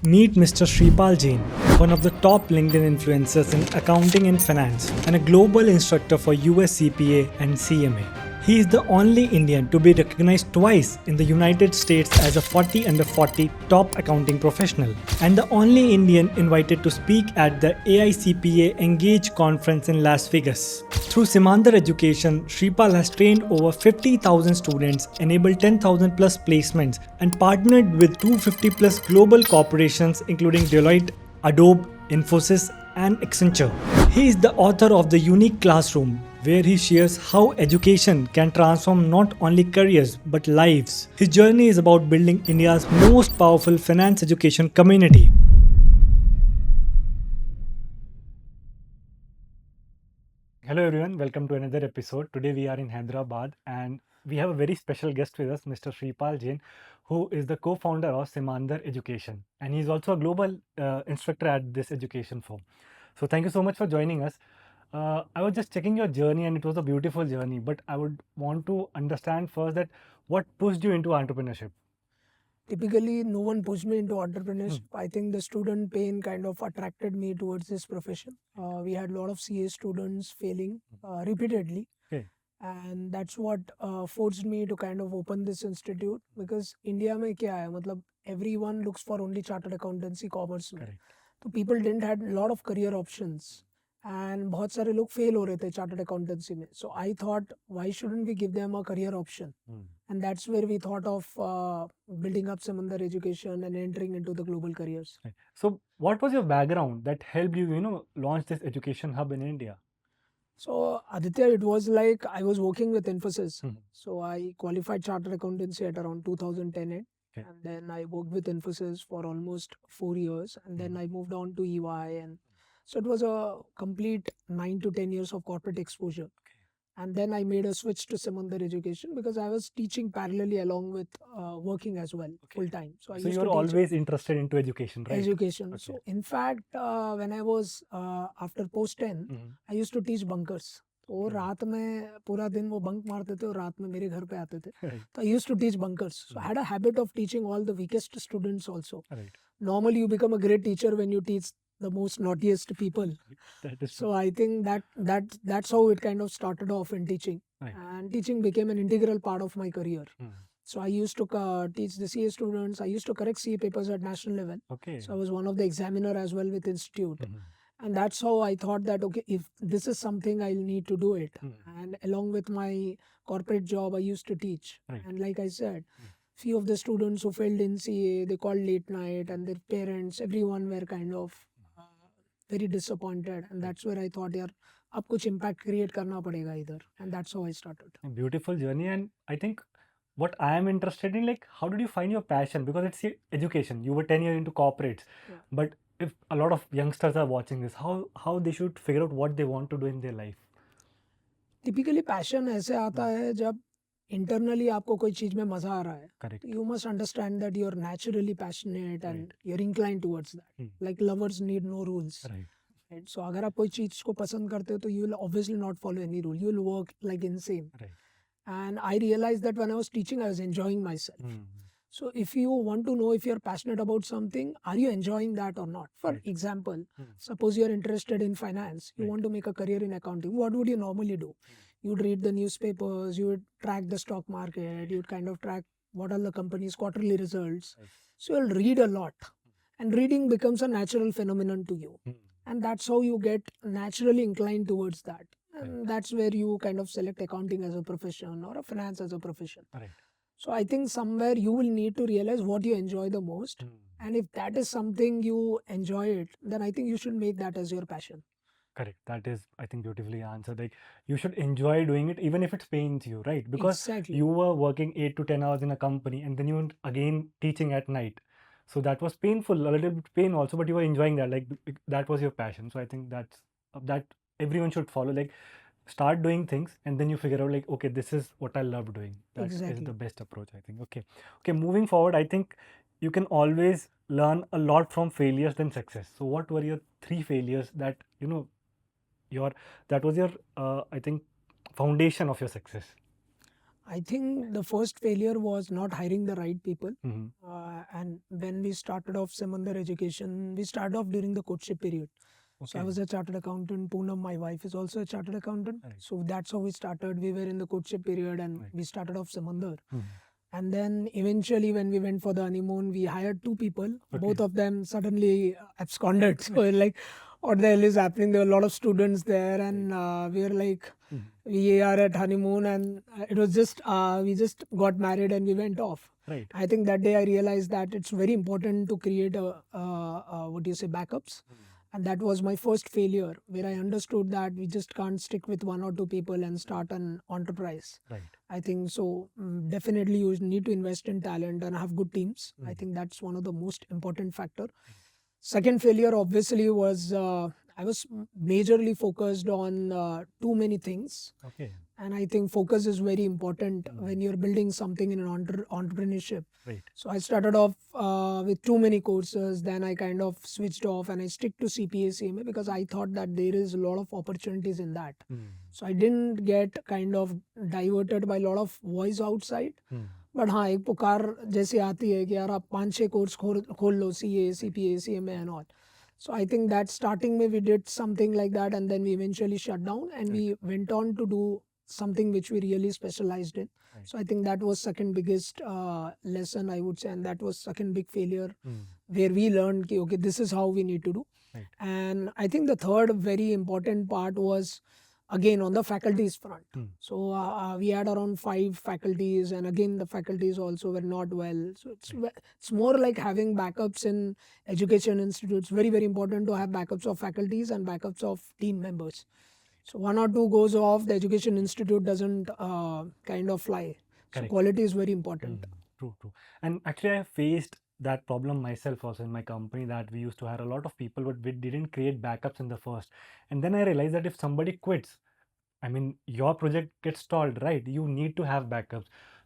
Meet Mr. Shripal Jain, one of the top LinkedIn influencers in accounting and finance, and a global instructor for US CPA and CMA. He is the only Indian to be recognized twice in the United States as a 40 under 40 top accounting professional, and the only Indian invited to speak at the AICPA Engage conference in Las Vegas. Through Simandar Education, Shripal has trained over 50,000 students, enabled 10,000 plus placements, and partnered with 250 plus global corporations including Deloitte, Adobe, Infosys, and Accenture. He is the author of The Unique Classroom, where he shares how education can transform not only careers but lives. His journey is about building India's most powerful finance education community. Hello everyone, welcome to another episode. Today we are in Hyderabad and we have a very special guest with us, Mr. Shripal Jain, who is the co-founder of Simandar Education, and he's also a global instructor at this education firm. So thank you so much for joining us. I was just checking your journey and it was a beautiful journey, but I would want to understand first that what pushed you into entrepreneurship? Typically, no one pushed me into entrepreneurship. I think the student pain kind of attracted me towards this profession. We had a lot of CA students failing repeatedly, Okay. and that's what forced me to kind of open this institute. Because India में क्या है मतलब everyone looks for only chartered accountancy commerce में, Correct. तो people didn't had a lot of career options. And बहुत सारे लोग fail हो रहे थे चार्टर्ड अकाउंटेंसी में, so I thought why shouldn't we give them a career option. And that's where we thought of building up Samandar education and entering into the global careers. Right. So what was your background that helped you, launch this education hub in India? So Aditya, it was like I was working with Infosys. Mhm. So I qualified chartered accountancy at around 2010 end. Okay. And then I worked with Infosys for almost 4 years. And then I moved on to EY. And so it was a complete 9 to 10 years of corporate exposure. And then I made a switch to Samandar education because I was teaching parallelly along with working as well full time. So I So used you're to teach always interested into education, right? education. Okay. So in fact, when I was after post 10, Mhm. I used to teach bunkers. तो रात में पूरा दिन वो bunk मारते थे और रात में मेरे घर पे आते थे. Right. So I used to teach bunkers. So I had a habit of teaching all the weakest students also. Right. Normally you become a great teacher when you teach the most naughtiest people. That is So I think that's how it kind of started off in teaching. Right. And teaching became an integral part of my career. Mhm. So I used to teach the CA students. I used to correct CA papers at national level. Okay. So I was one of the examiner as well with institute. Mhm. And that's how I thought that, okay, if this is something I'll need to do it. Mhm. And along with my corporate job, I used to teach. Right. And like I said, few of the students who failed in CA, they called late night, and their parents, everyone were kind of very disappointed. And that's where I thought, यार अब कुछ impact create करना पड़ेगा इधर. And that's how I started. A beautiful journey, and I think what I am interested in, like, how did you find your passion? Because it's education. You were 10 years into corporates, Yeah. but if a lot of youngsters are watching this, how they should figure out what they want to do in their life? Typically passion ऐसे आता है जब internally आपको कोई चीज में मजा आ रहा है. Correct. You must understand that you are naturally passionate and you are incline towards that. Hmm. Like lovers need no rules. Right. Right. So अगर आप कोई चीज को पसंद करते हो तो you will obviously not follow any rule. You will work like insane. Right. And I realized that when I was teaching, I was enjoying myself. Hmm. So if you want to know if you're passionate about something, are you enjoying that or not? For Right. example, Hmm. suppose you're interested in finance, you Right. want to make a career in accounting, what would you normally do? You'd read the newspapers, you would track the stock market, you'd kind of track what are the company's quarterly results. Right. So you'll read a lot. And reading becomes a natural phenomenon to you. Hmm. And that's how you get naturally inclined towards that. And that's where you kind of select accounting as a profession or a finance as a profession. Right. So I think somewhere you will need to realize what you enjoy the most. Hmm. And if that is something you enjoy it, then I think you should make that as your passion. Correct. That is, I think, beautifully answered. Like, you should enjoy doing it, even if it pains you, right? Because Exactly. you were working 8 to 10 hours in a company, and then you were again teaching at night. So that was painful, a little bit pain also, but you were enjoying that. Like, that was your passion. So I think that everyone should follow. Like, start doing things, and then you figure out, like, okay, this is what I love doing. That is Exactly. the best approach, I think. Okay. Okay. Moving forward, I think you can always learn a lot from failures than success. So what were your 3 failures that that was your I think foundation of your success? I think the first failure was not hiring the right people. Mhm. And when we started off Samandar Education, we started off during the courtship period. So I Okay. was a chartered accountant. Poonam, my wife, is also a chartered accountant. Right. So that's how we started. We were in the courtship period and Right. we started off Samandar. Mhm. And then eventually, when we went for the honeymoon, we hired two people. Both Okay. of them suddenly absconded. So we're like, what the hell is happening? There were a lot of students there, and we were like, Mhm. we are at honeymoon, and it was just we just got married and we went off. Right. I think that day I realized that it's very important to create what do you say, backups. And that was my first failure, where I understood that we just can't stick with one or two people and start an enterprise. Right. I think so. Definitely, you need to invest in talent and have good teams. I think that's one of the most important factor. Second failure, obviously, was I was majorly focused on too many things. Okay. And I think focus is very important when you're building something in an entrepreneurship. Right. So I started off with too many courses. Then I kind of switched off and I stick to CPA, CMA because I thought that there is a lot of opportunities in that. So I didn't get kind of diverted by a lot of voice outside. But हाँ एक पुकार जैसे आती है कि यार आप 5-6 course खोल लो CA, CPA, CMA and all. So I think that starting में we did something like that and then we eventually shut down and we went on to do something which we really specialized in. So I think that was second biggest lesson I would say, and that was second big failure where we learned कि okay, this is how we need to do. Right. And I think the third very important part was again on the faculties front. So we had around 5 faculties, and again the faculties also were not well. So it's more like having backups in education institutes. Very very important to have backups of faculties and backups of team members. So one or two goes off, the education institute doesn't kind of fly. So Correct. quality is very important. True, true. And actually, I faced that problem myself also in my company, that we used to hire a lot of people, but we didn't create backups in the first. And then I realized that if somebody quits, I mean, your project gets stalled, right? You need to have backups.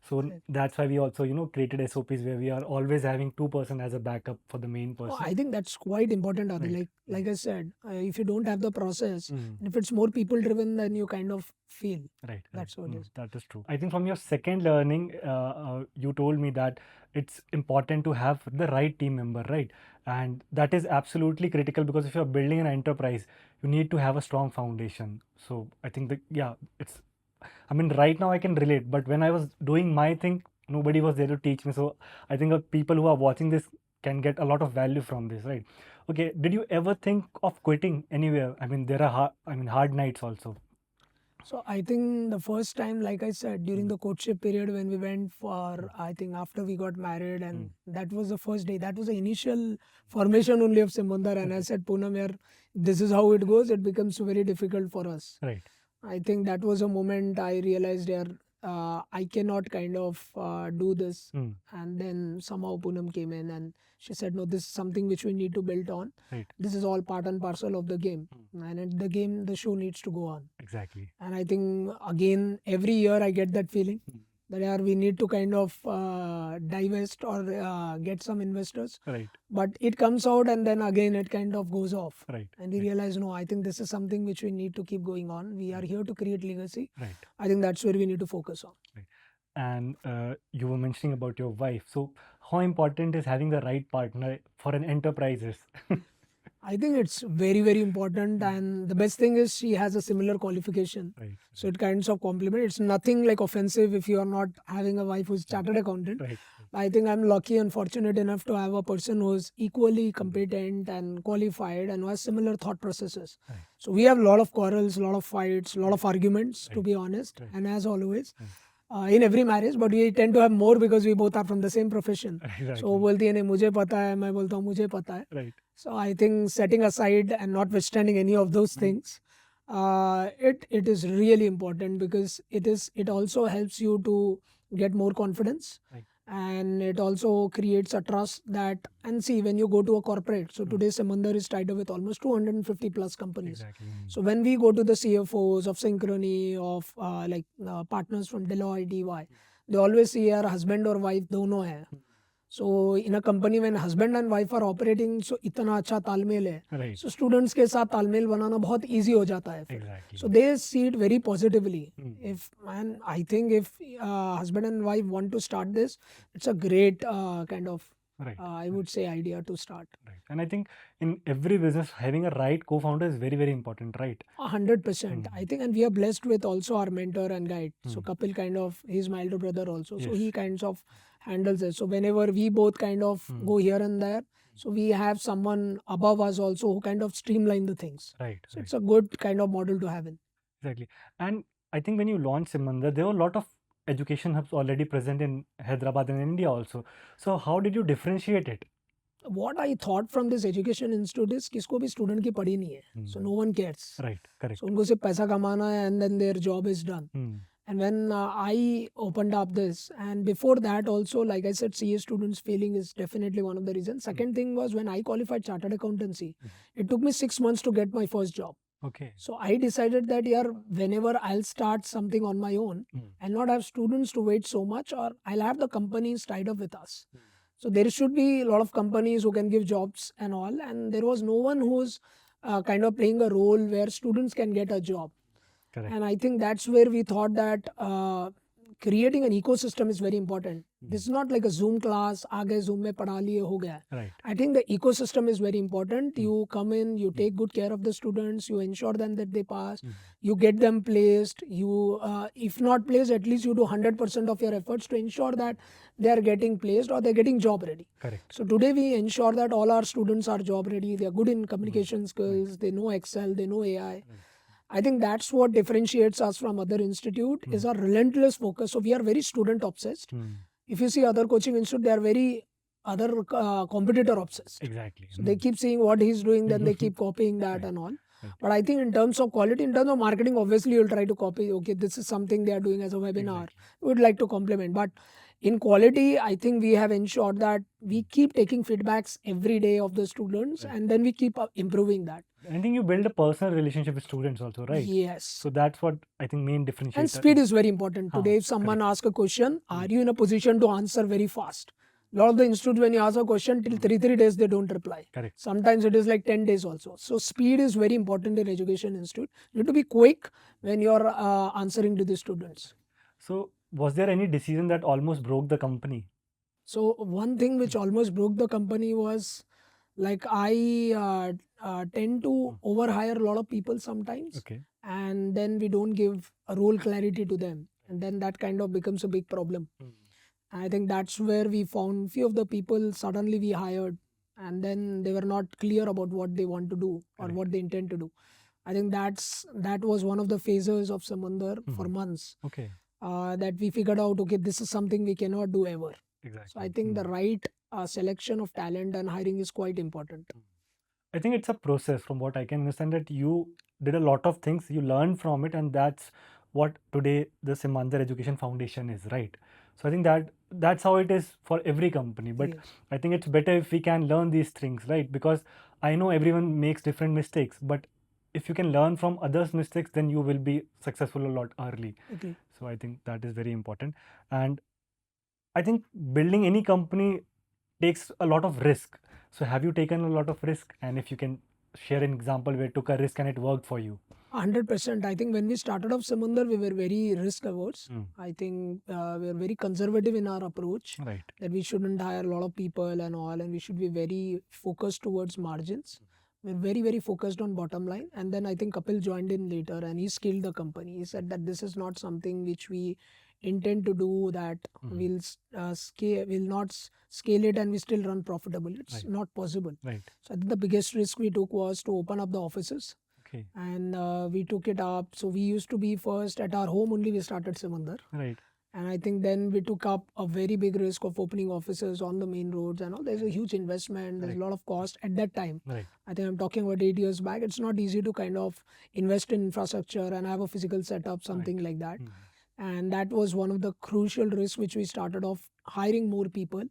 So Correct. that's why we also, created SOPs where we are always having 2% as a backup for the main Oh, person. I think that's quite important, Adi. Right. Like I said, if you don't have the process, Mm. and if it's more people driven, then you kind of feel. Right. That's what it is. That is true. I think from your second learning, you told me that it's important to have the right team member, right? And that is absolutely critical, because if you're building an enterprise, you need to have a strong foundation. So I think I mean, right now I can relate, but when I was doing my thing, nobody was there to teach me. So I think people who are watching this can get a lot of value from this, right? Okay. Did you ever think of quitting anywhere? I mean, there are hard nights also. So I think the first time, like I said, during the courtship period when we went for, I think after we got married, and that was the first day. That was the initial formation only of Samandar. And I said, Poonam, yaar, this is how it goes. It becomes very difficult for us. Right. I think that was a moment I realized I cannot kind of do this. And then somehow Poonam came in and she said, no, this is something which we need to build on. Right. This is all part and parcel of the game. And in the game, the show needs to go on. Exactly. And I think, again, every year I get that feeling that we need to kind of divest or get some investors. Right. But it comes out and then again it kind of goes off. Right. And we realize, no, I think this is something which we need to keep going on. We are here to create legacy. Right. I think that's where we need to focus on. Right. And you were mentioning about your wife. So how important is having the right partner for an enterprise? I think it's very, very important. And the best thing is she has a similar qualification. Right. So it kinds of complement. It's nothing like offensive if you are not having a wife who's chartered accountant. Right. I think I'm lucky and fortunate enough to have a person who's equally competent and qualified and who has similar thought processes. Right. So we have a lot of quarrels, a lot of fights, a lot of arguments, to Right. be honest. Right. And as always, in every marriage, but we tend to have more because we both are from the same profession. Exactly. So वो बोलती है नहीं मुझे पता है, मैं बोलता हूँ मुझे पता है. Right. So I think setting aside and notwithstanding any of those things, it is really important because it also helps you to get more confidence. Right. And it also creates a trust that, and see, when you go to a corporate, so today Samandar is tied up with almost 250 plus companies. Exactly. So when we go to the CFOs of Synchrony, of partners from Deloitte, EY, they always say यार husband और wife दोनों हैं. So in a company when husband and wife are operating, so इतना अच्छा तालमेल है. Right. So students के साथ तालमेल बनाना बहुत easy हो जाता है फिर. Exactly. So they see it very positively. Mm. I think if husband and wife want to start this, it's a great kind of Right. I would say idea to start. Right. And I think in every business, having a right co-founder is very, very important, right? 100%. I think, and we are blessed with also our mentor and guide. So Mm. Kapil kind of, he's my elder brother also. So Yes. he kinds of handles it. So whenever we both kind of Mm. go here and there, so we have someone above us also who kind of streamline the things. Right. So Right. it's a good kind of model to have in. Exactly. And I think when you launched Simandar, there were a lot of education hubs already present in Hyderabad and India also. So how did you differentiate it? What I thought from this education institute is किसको भी student की पड़ी नहीं है. So no one cares. Right. Correct. So उनको सिर्फ पैसा कमाना है and then their job is done. Mm. And when I opened up this, and before that also, like I said, CA students feeling is definitely one of the reasons. Second thing was when I qualified chartered accountancy, it took me 6 months to get my first job. Okay. So I decided that whenever I'll start something on my own, I'll not have students to wait so much, or I'll have the companies tied up with us. So there should be a lot of companies who can give jobs and all, and there was no one who's kind of playing a role where students can get a job. Correct. And I think that's where we thought that creating an ecosystem is very important. This is not like a Zoom class, आगे Zoom में पढ़ा लिए हो गया. Right. I think the ecosystem is very important. You come in, you take good care of the students, you ensure them that they pass, you get them placed, you if not placed, at least you do 100% of your efforts to ensure that they are getting placed or they're getting job ready. Correct. So today we ensure that all our students are job ready, they are good in communication skills, they know Excel, they know AI. I think that's what differentiates us from other institute is our relentless focus. So we are very student obsessed. If you see other coaching institute, they are very other competitor obsessed. Exactly. So they keep seeing what he's doing, then they keep copying that and all. But I think in terms of quality, in terms of marketing, obviously you'll try to copy. Okay, this is something they are doing as a webinar. We would like to complement. But in quality, I think we have ensured that we keep taking feedbacks every day of the students, and then we keep improving that. I think you build a personal relationship with students also, right? Yes. So that's what I think main differentiator. And speed is very important. Today, if someone correct. asks a question, are you in a position to answer very fast? A lot of the institutes, when you ask a question, till 3 days, they don't reply. Correct. Sometimes it is like 10 days also. So speed is very important in education institute. You need to be quick when you're answering to the students. So was there any decision that almost broke the company? So one thing which almost broke the company was like I tend to overhire a lot of people sometimes. Okay. And then we don't give a role clarity to them. And then that kind of becomes a big problem. I think that's where we found few of the people suddenly we hired and then they were not clear about what they want to do or what they intend to do. I think that was one of the phases of Samandar for months. Okay. That we figured out, okay, this is something we cannot do ever. Exactly. So I think the right selection of talent and hiring is quite important. I think it's a process from what I can understand that you did a lot of things, you learned from it, and that's what today the Simandar Education Foundation is, right? So I think that's how it is for every company. But Yes. I think it's better if we can learn these things, right? Because I know everyone makes different mistakes, but if you can learn from others' mistakes, then you will be successful a lot early. Okay. So I think that is very important. And I think building any company takes a lot of risk. So have you taken a lot of risk? And if you can share an example where you took a risk and it worked for you. 100%. I think when we started off Samandar, we were very risk averse. I think we were very conservative in our approach. Right. That we shouldn't hire a lot of people and all, and we should be very focused towards margins. We're very, very focused on bottom line. And then I think Kapil joined in later and he scaled the company. He said that this is not something which we intend to do, that we'll not scale it and we still run profitable. It's not possible. Right. So I think the biggest risk we took was to open up the offices. Okay. And we took it up. So we used to be first at our home only, we started Samandar. Right. And I think then we took up a very big risk of opening offices on the main roads and all. There's a huge investment, there's a lot of cost at that time. Right. I think I'm talking about 8 years back. It's not easy to kind of invest in infrastructure and have a physical setup, something like that. And that was one of the crucial risks which we started off hiring more people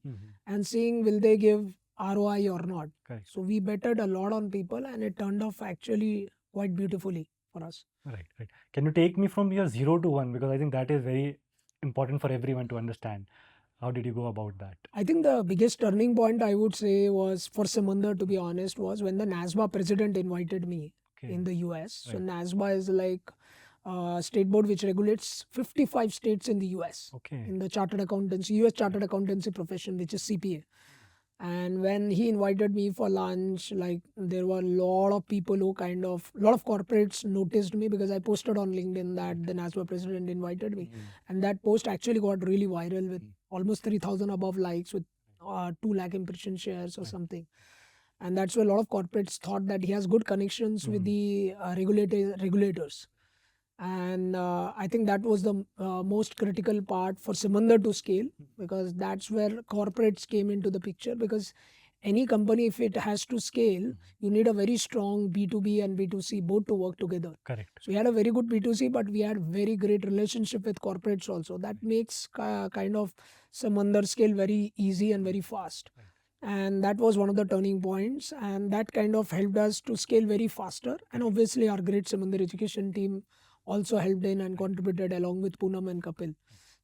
and seeing will they give ROI or not. Correct. So we betted a lot on people and it turned off actually quite beautifully for us. Right. Right. Can you take me from your 0 to 1? Because I think that is very important for everyone to understand. How did you go about that? I think the biggest turning point I would say was for Samandar, to be honest, was when the NASBA president invited me Okay. in the US. So Right. NASBA is like a state board which regulates 55 states in the US Okay. in the chartered accountancy, US chartered accountancy profession, which is CPA. And when he invited me for lunch, like there were a lot of people who lot of corporates noticed me because I posted on LinkedIn that the NASBA president invited me. And that post actually got really viral with almost 3,000 above likes with 2 lakh impression shares or something. And that's why a lot of corporates thought that he has good connections with the regulators. And I think that was the most critical part for Samandar to scale, because that's where corporates came into the picture. Because any company, if it has to scale, you need a very strong B2B and B2C both to work together. Correct. So we had a very good B2C, but we had very great relationship with corporates also. That makes kind of Samandar scale very easy and very fast. And that was one of the turning points, and that kind of helped us to scale very faster. And obviously our great Samandar education team also helped in and contributed along with Poonam and Kapil.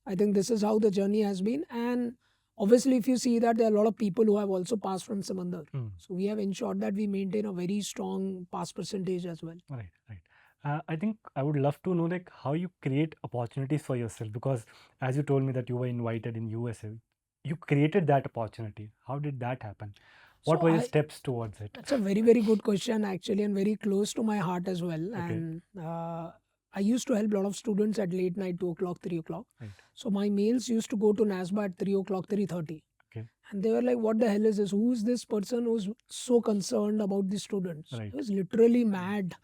I think this is how the journey has been. And obviously, if you see that there are a lot of people who have also passed from Samandar. So we have ensured that we maintain a very strong pass percentage as well. Right, right. I think I would love to know like how you create opportunities for yourself, because as you told me that you were invited in USA, you created that opportunity. How did that happen? What So were your I, steps towards it? that's a very, very good question actually, and very close to my heart as well. Okay. And I used to help a lot of students at late night, 2 o'clock, 3 o'clock. Right. So my mails used to go to NASBA at 3 o'clock, 3:30. Okay. And they were like, what the hell is this? Who is this person who's so concerned about the students? Right. He was literally mad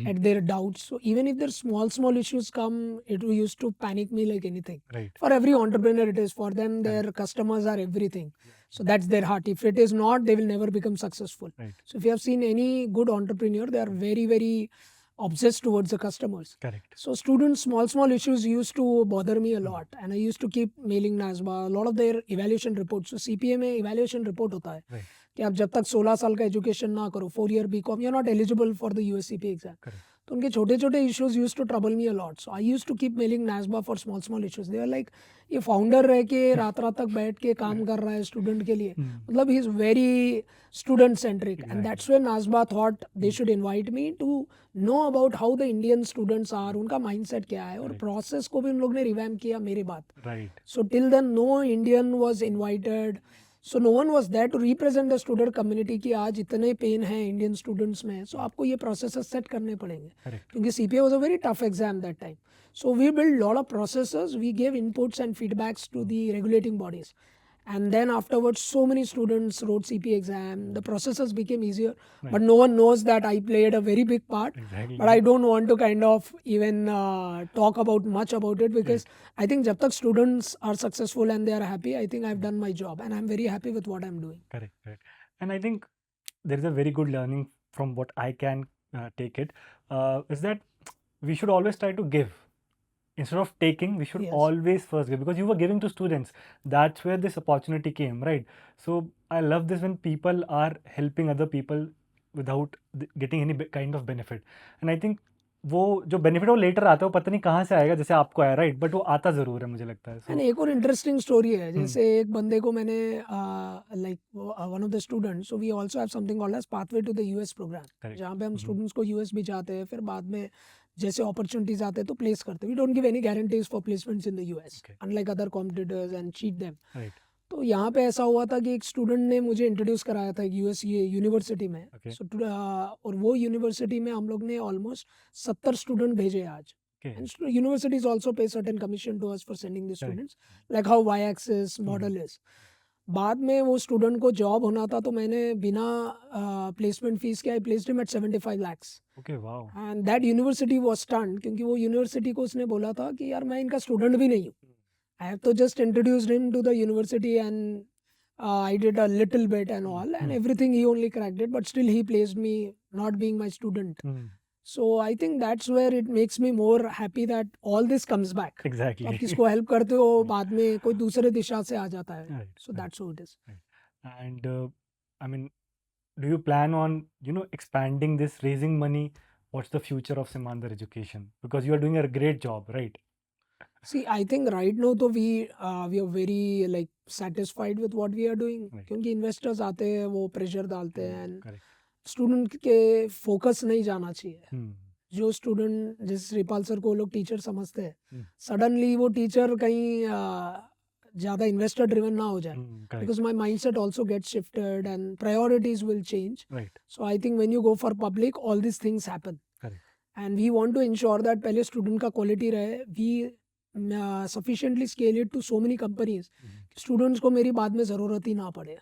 at their doubts. So even if their small issues come, it used to panic me like anything. Right. For every entrepreneur, it is. For them, their customers are everything. So that's their heart. If it is not, they will never become successful. Right. So if you have seen any good entrepreneur, they are very, very obsessed towards the customers. Correct. So students, small issues used to bother me a lot, and I used to keep mailing NASBA a lot of their evaluation reports. So CPA में evaluation report होता है Right. कि आप जब तक 16 साल का education ना करो, 4-year BCom, you're not eligible for the US CPA exam. Correct. तो उनके छोटे छोटे issues used to trouble me a lot. So I used to keep mailing NASBA for small issues. They were like, ये founder रह के रात तक बैठ के काम कर रहा है स्टूडेंट के लिए, मतलब he is very student centric. And that's when NASBA thought they should invite me to know about how the Indian students are, उनका mindset क्या है, और process को भी उन लोग ने revamp किया मेरे बाद. Right. So till then no Indian was invited. So no one was there to represent the student community कि आज इतने पेन हैं Indian students में, so आपको ये processes set करने पड़ेंगे. Correct. क्योंकि CPA was a very tough exam that time. So we built a lot of processes, we gave inputs and feedbacks to the regulating bodies. And then afterwards, so many students wrote CPA exam. The processes became easier, but no one knows that I played a very big part. Exactly. But I don't want to kind of even talk about much about it, because I think जब तक students are successful and they are happy, I think I've done my job and I'm very happy with what I'm doing. Correct, correct. And I think there is a very good learning from what I can take it, is that we should always try to give. Instead of taking, we should Yes. always first give, because you were giving to students. That's where this opportunity came, right? So I love this when people are helping other people without getting any kind of benefit. And I think वो जो benefit वो letter आता है, वो पता नहीं कहाँ से आएगा, जैसे आपको आया, राइट, बट वो आता जरूर है, मुझे लगता है. एंड एक और इंटरेस्टिंग स्टोरी है, जैसे एक बंदे को मैंने like one of the students, so we also have something called as pathway to the US program, जहाँ पे हम स्टूडेंट्स को यूएस भी जाते हैं, फिर बाद में जैसे अपॉर्चुनिटीज आते हैं तो प्लेस करते हैं. We don't give any guarantees for placements in the US, unlike other competitors, and cheat them. तो यहाँ पे ऐसा हुआ था कि एक स्टूडेंट ने मुझे इंट्रोड्यूस कराया था यूएस यूनिवर्सिटी में. सो और वो यूनिवर्सिटी में हम लोग ने ऑलमोस्ट 70 स्टूडेंट भेजे आज. And universities also pay certain commission to us for sending the students, like how Y-axis model is. बाद में वो स्टूडेंट को जॉब होना था, तो मैंने बिना प्लेसमेंट फीस के I placed him at 75 lakhs. Okay, wow. And that university was stunned, क्योंकि वो यूनिवर्सिटी को उसने बोला था कि यार मैं इनका स्टूडेंट भी नहीं हूँ. I have to just introduced him to the university, and I did a little bit and all, and everything he only cracked it, but still he placed me, not being my student. So I think that's where it makes me more happy that all this comes back. Exactly. आप किसको help करते हो, बाद में कोई दूसरे दिशा से आ जाता है. Right, So that's how it is. And I mean, do you plan on, expanding this, raising money? What's the future of Simandar education? Because you are doing a great job, right? See, I think right now तो we are very like satisfied with what we are doing Right. क्योंकि investors आते हैं वो pressure डालते हैं and Correct. Student के focus नहीं जाना चाहिए. Hmm. जो स्टूडेंट जिस श्रीपाल सर को लोग टीचर समझते हैं Hmm. सडनली वो टीचर कहीं ज़्यादा इन्वेस्टर ड्रिवन ना हो जाए Correct. because my mindset also gets shifted and priorities will change. Right. So I think when you go for public all these things happen. Correct. And we want to ensure that पहले student का quality रहे. We sufficiently scale it to so many companies students को मेरी बाद में ज़रूरत ही ना पड़े.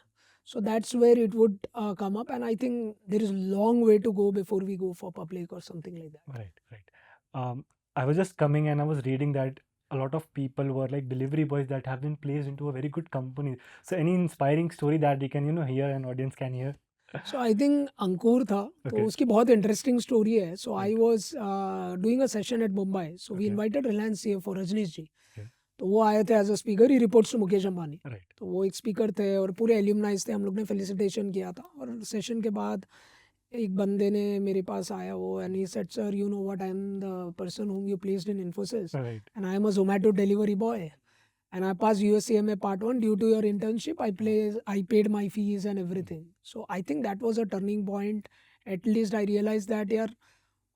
So that's where it would come up, and I think there is a long way to go before we go for public or something like that. Right, right. I was just coming and I was reading that a lot of people were like delivery boys that have been placed into a very good company. So any inspiring story that we can, hear and audience can hear? So I think अंकुर था तो Okay. उसकी बहुत interesting story है. So I Right. was doing a session at Mumbai. So we Okay. invited Reliance CFO Rajnish ji. Okay. तो वो आए थे as a speaker. He reports to Mukesh Ambani. Right. तो वो एक स्पीकर थे और पूरे एल्यूमनाइज थे. हम लोग ने फेलिसिटेशन किया था और सेशन के बाद एक बंदे ने मेरे पास आया वो and he said sir you know what I am the person whom you placed in Infosys Right. and I am a Zomato delivery boy and I passed USCMA part 1 due to your internship. I paid my fees and everything. So I think that was a turning point. At least I realized that yeah,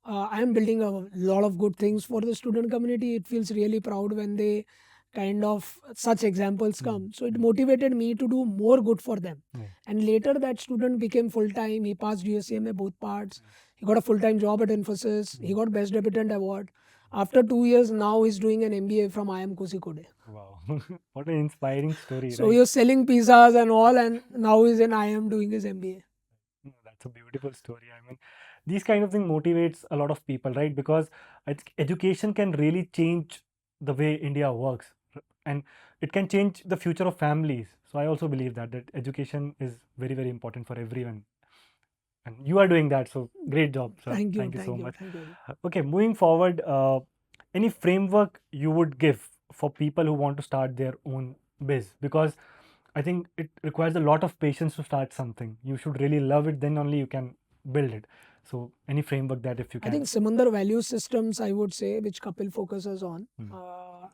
I am building a lot of good things for the student community. It feels really proud when they kind of such examples come. So it motivated me to do more good for them. Right. And later that student became full time. He passed USCMA both parts. He got a full time job at Infosys. He got Best Debutant Award. After 2 years, now he's doing an MBA from IIM Kozhikode. Wow. What an inspiring story. So right? he was selling pizzas and all, and now he's in IIM doing his MBA. That's a beautiful story. I mean, these kind of thing motivates a lot of people, right? Because I think education can really change the way India works, and it can change the future of families. So I also believe that education is very, very important for everyone, and you are doing that. So great job, sir. Thank you. Thank you so much. Thank you. Okay, moving forward, any framework you would give for people who want to start their own biz? Because I think it requires a lot of patience to start something. You should really love it, then only you can build it. So any framework that if you I can. think Samandar value systems, I would say, which Kapil focuses on. Hmm.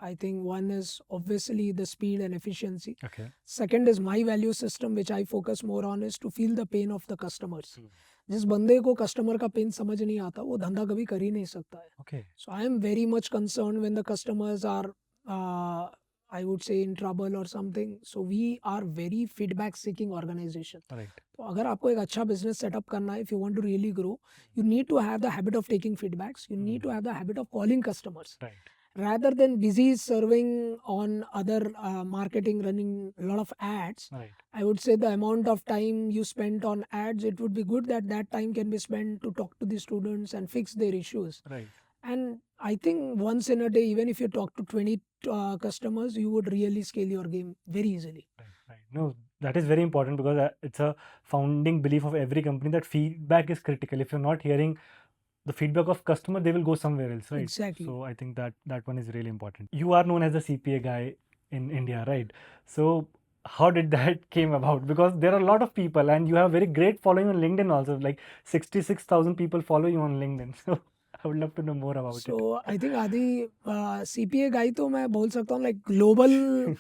I think one is obviously the speed and efficiency. Okay. Second is my value system, which I focus more on, is to feel the pain of the customers. Hmm. जिस बंदे को customer का pen समझ नहीं आता वो धंधा कभी कर ही नहीं सकता है. Okay. So I am very much concerned when the customers are, I would say, in trouble or something. So we are very feedback seeking organization. Right. तो अगर आपको एक अच्छा बिजनेस सेटअप करना है, if you want to really grow, you need to have the habit of taking feedbacks. You need to have the habit of calling customers. Right. Rather than busy serving on other marketing, running a lot of ads, Right. I would say the amount of time you spent on ads, it would be good that time can be spent to talk to the students and fix their issues. Right. And I think once in a day, even if you talk to 20 customers, you would really scale your game very easily. Right. Right. No, that is very important because it's a founding belief of every company that feedback is critical. If you're not hearing the feedback of customer, they will go somewhere else, right? Exactly. So I think that one is really important. You are known as the CPA guy in India, right? So how did that came about? Because there are a lot of people and you have very great following on LinkedIn also. Like 66,000 people follow you on LinkedIn. So I would love to know more about it. So I think आदि CPA guy तो मैं बोल सकता हूँ like global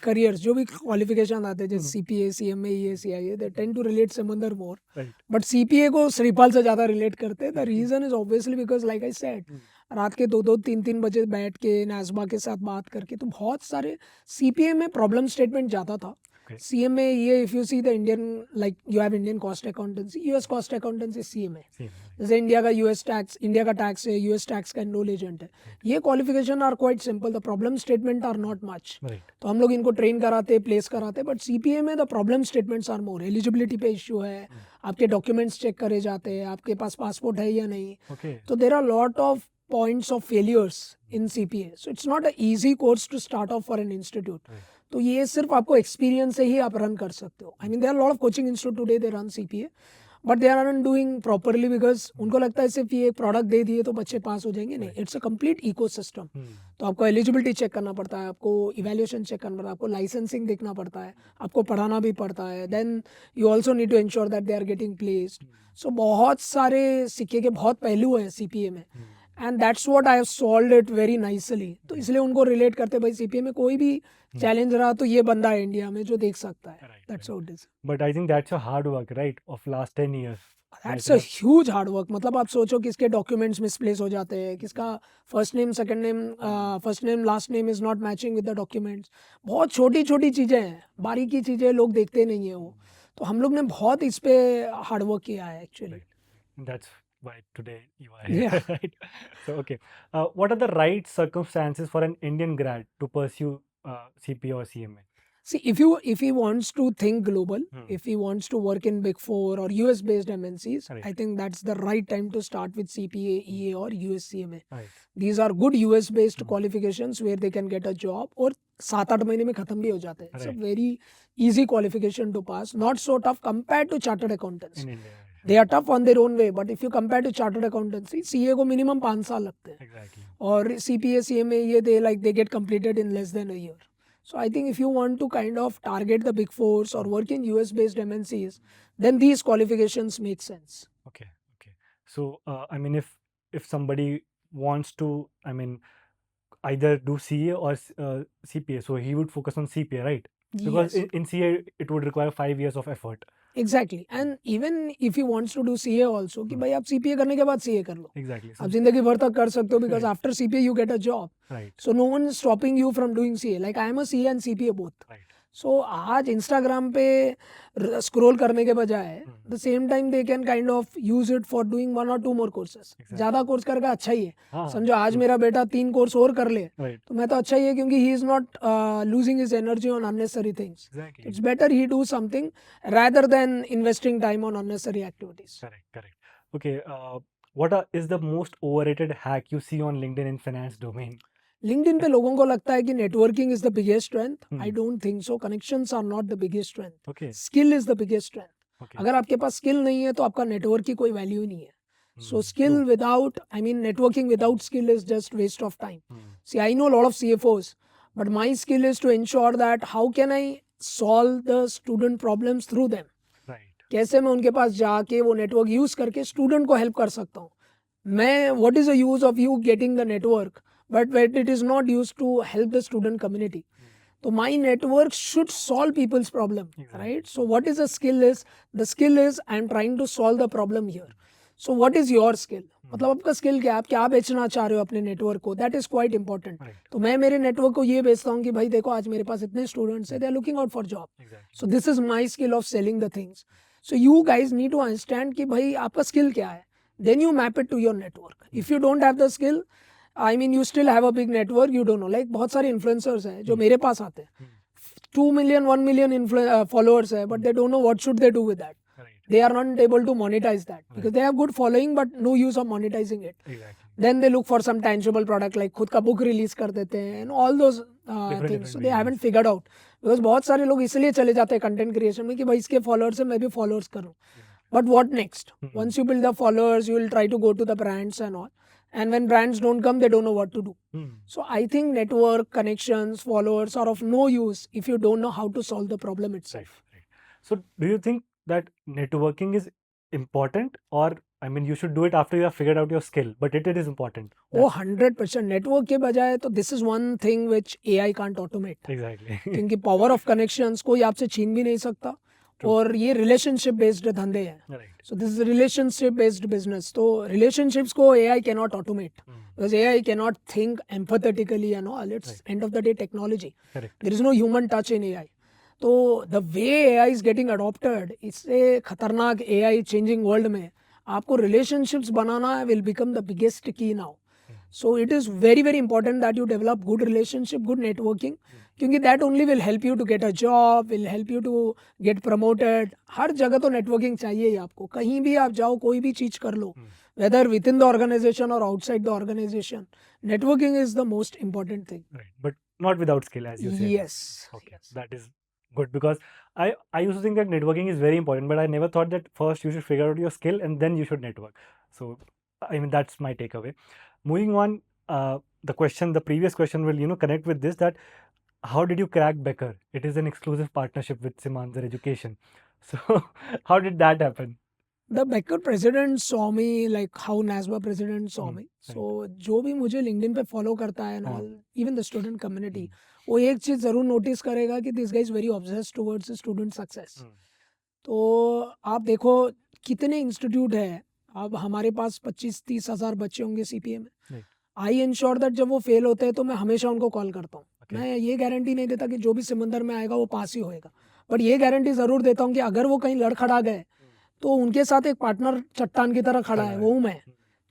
careers जो भी qualification आते हैं जैसे CPA, CMA, CIA, they tend to relate समंदर more. Right. But CPA को श्रीपाल से ज़्यादा relate करते हैं. The reason is obviously because like I said, रात के 2-2, 3-3 बजे बैठ के नाज़मा के साथ बात करके तो बहुत सारे CPA में problem statement जाता था. Okay. CMA ये if you see the Indian, like you have Indian cost accountancy, US cost accountancy CMA. Same. जैसे इंडिया का US टैक्स, इंडिया का टैक्स है, US टैक्स का एनरोल एजेंट है. ये qualification are quite simple. The problem statement are not much. Right. तो हम लोग इनको ट्रेन कराते, प्लेस कराते. बट CPA में the problem statements are more. Eligibility पे इश्यू है, आपके डॉक्यूमेंट्स चेक करे जाते हैं, आपके पास पासपोर्ट है या नहीं. Okay. तो there are lot of points of failures in CPA. So it's not an easy course to start off for an institute. Right. तो ये सिर्फ आपको एक्सपीरियंस से ही आप रन कर सकते हो. I mean there are a lot of coaching institute today they run CPA, but they aren't doing properly because उनको लगता है सिर्फ ये प्रोडक्ट दे दिए तो बच्चे पास हो जाएंगे. नहीं, इट्स अ कंप्लीट इकोसिस्टम. तो आपको एलिजिबिलिटी चेक करना पड़ता है, आपको इवैल्यूएशन चेक करना पड़ता है, आपको लाइसेंसिंग देखना पड़ता है, आपको पढ़ाना भी पड़ता है. Then you also need to ensure that they are getting placed. So बहुत सारे सिक्के के बहुत पहलू हैं CPA में. And that's what I have solved it very nicely. तो इसलिए उनको रिलेट करते भाई सीपीए में कोई भी चैलेंज रहा तो ये बंदा है इंडिया में जो देख सकता है. That's how it is. But I think that's a hard work, right? Of last 10 years. That's a huge hard work. मतलब आप सोचो किसके डॉक्यूमेंट्स मिसप्लेस हो जाते हैं, किसका first name second name first name last name is not matching with the documents. बहुत छोटी छोटी चीज़ें हैं, बारीकी चीज़ें लोग देखते नहीं है वो. तो हम लोग ने बहुत इस पे हार्ड वर्क किया है actually. That's why today you are here, right? So, okay. What are the right circumstances for an Indian grad to pursue CPA or CMA? See, if he wants to think global, if he wants to work in Big Four or US based MNCs, Right. I think that's the right time to start with CPA, EA or US CMA. Right. These are good US based qualifications where they can get a job और 7-8 महीने में खत्म भी हो जाते हैं. It's a Right. very easy qualification to pass, not so tough compared to chartered accountants. In India. They are tough on their own way, but if you compare to chartered accountancy, CA को minimum 5 साल लगते हैं. Exactly. और CPA, CMA ये they get completed in less than a year. So I think if you want to kind of target the big fours or work in US based MNCs, then these qualifications make sense. Okay. Okay. So, I mean, if somebody wants to, I mean, either do CA or CPA, so he would focus on CPA, right? Because Yes, in CA it would require 5 years of effort. exactly. And even if he wants to do CA also, कि भाई आप CPA करने के बाद CA कर लो. Exactly. So, आप जिंदगी भर तक कर सकते हो because Right. after CPA you get a job. right. So no one is stopping you from doing CA. Like I am a CA and CPA both. Right. So आज Instagram पे scroll करने के बजाय the same time they can kind of use it for doing 1 or 2 more courses. ज़्यादा course करके अच्छा ही है. हाँ. समझो आज मेरा बेटा 3 कोर्स और कर ले Right. तो मैं तो अच्छा ही है क्योंकि he is not losing his energy on unnecessary things. Exactly. It's better he do something rather than investing time on unnecessary activities. Correct. Correct. Okay. Is the most overrated hack you see on LinkedIn in finance domain? LinkedIn पे लोगों को लगता है कि networking is the biggest strength. Hmm. I don't think so. Connections are not the biggest strength. Okay. Skill is the biggest strength. Okay. अगर आपके पास skill नहीं है तो आपका नेटवर्क की कोई वैल्यू ही नहीं है. So Hmm. skill True. without, I mean networking without skill is just waste of time. Hmm. See, I know a lot of CFOs, but my skill is to ensure that how can I solve the student problems through them. Right. कैसे मैं उनके पास जाके वो network use करके student को help कर सकता हूँ. मैं what is the use of you getting the network but it is not use to help the student community. तो my network should solve people's problem. Exactly. Right? So what is the skill is I'm trying to solve the problem here. So what is your skill? मतलब आपका skill क्या है, आप क्या बेचना चाह रहे हो अपने नेटवर्क को. That is quite important. Right. तो मैं मेरे नेटवर्क को ये बेचता हूँ कि भाई देखो आज मेरे पास इतने स्टूडेंट्स हैं, they are looking out for job. Exactly. So this is my skill of selling the things. So you guys need to understand कि भाई आपका स्किल क्या है. Then you map it to your network. If you don't have the skill, I mean you still have a big network, you don't know. Like बहुत सारे influencers हैं जो मेरे पास आते हैं, 2 million 1 million followers है, but they don't know what should they do with that. Right. They are not able to monetize that because they have good following but no use of monetizing it. Exactly. Then they look for some tangible product like खुद का book release कर देते हैं and all those things. So they haven't figured out. Because बहुत सारे लोग इसलिए चले जाते हैं content creation में कि भाई इसके followers से मैं भी followers करूँ. But what next? Once you build the followers, you will try to go to the brands and all. And when brands don't come, they don't know what to do. Hmm. So I think network, connections, followers are of no use if you don't know how to solve the problem Right. itself. Right. So do you think that networking is important, or I mean you should do it after you have figured out your skill, but it is important? वो 100% network के बजाय तो this is one thing which AI can't automate. Exactly. क्योंकि power of connections कोई आपसे छीन भी नहीं सकता. और ये रिलेशनशिप बेस्ड धंधे हैं. Right. So this is relationship based business. तो रिलेशनशिप्स को AI cannot automate because AI cannot think empathetically and all. It's Right. end of the day technology. Correct. There is no human touch in AI. तो the way AI is getting adopted, इससे खतरनाक AI changing world में आपको relationships banana will become the biggest key now. So it is very very important that you develop good relationship, good networking, क्योंकि that only will help you to get a job, will help you to get promoted. हर जगह तो networking चाहिए ही आपको. कहीं भी आप जाओ कोई भी चीज कर लो, whether within the organization or outside the organization, networking is the most important thing. Right. But not without skill, as you said. Yes. Okay. Yes. That is good, because I used to think that networking is very important, but I never thought that first you should figure out your skill and then you should network. So I mean that's my takeaway. Moving on, the previous question will connect with this, that how did you crack Becker? It is an exclusive partnership with Simanzer Education. So how did that happen? The Becker president saw me like how NASBA president saw me. right. So जो भी मुझे LinkedIn पे follow करता है and हाँ. all, even the student community, वो एक चीज़ ज़रूर notice करेगा कि this guy is very obsessed towards student success. तो आप देखो कितने इंस्टीट्यूट है, अब हमारे पास 25-30 हज़ार बच्चे होंगे CPA में. Right. आई इंश्योर दैट जब वो फेल होते हैं तो मैं हमेशा उनको कॉल करता हूँ. Okay. मैं ये गारंटी नहीं देता कि जो भी समंदर में आएगा वो पास ही होएगा, बट ये गारंटी ज़रूर देता हूँ कि अगर वो कहीं लड़खड़ा गए तो उनके साथ एक पार्टनर चट्टान की तरह खड़ा है, वो हूँ मैं.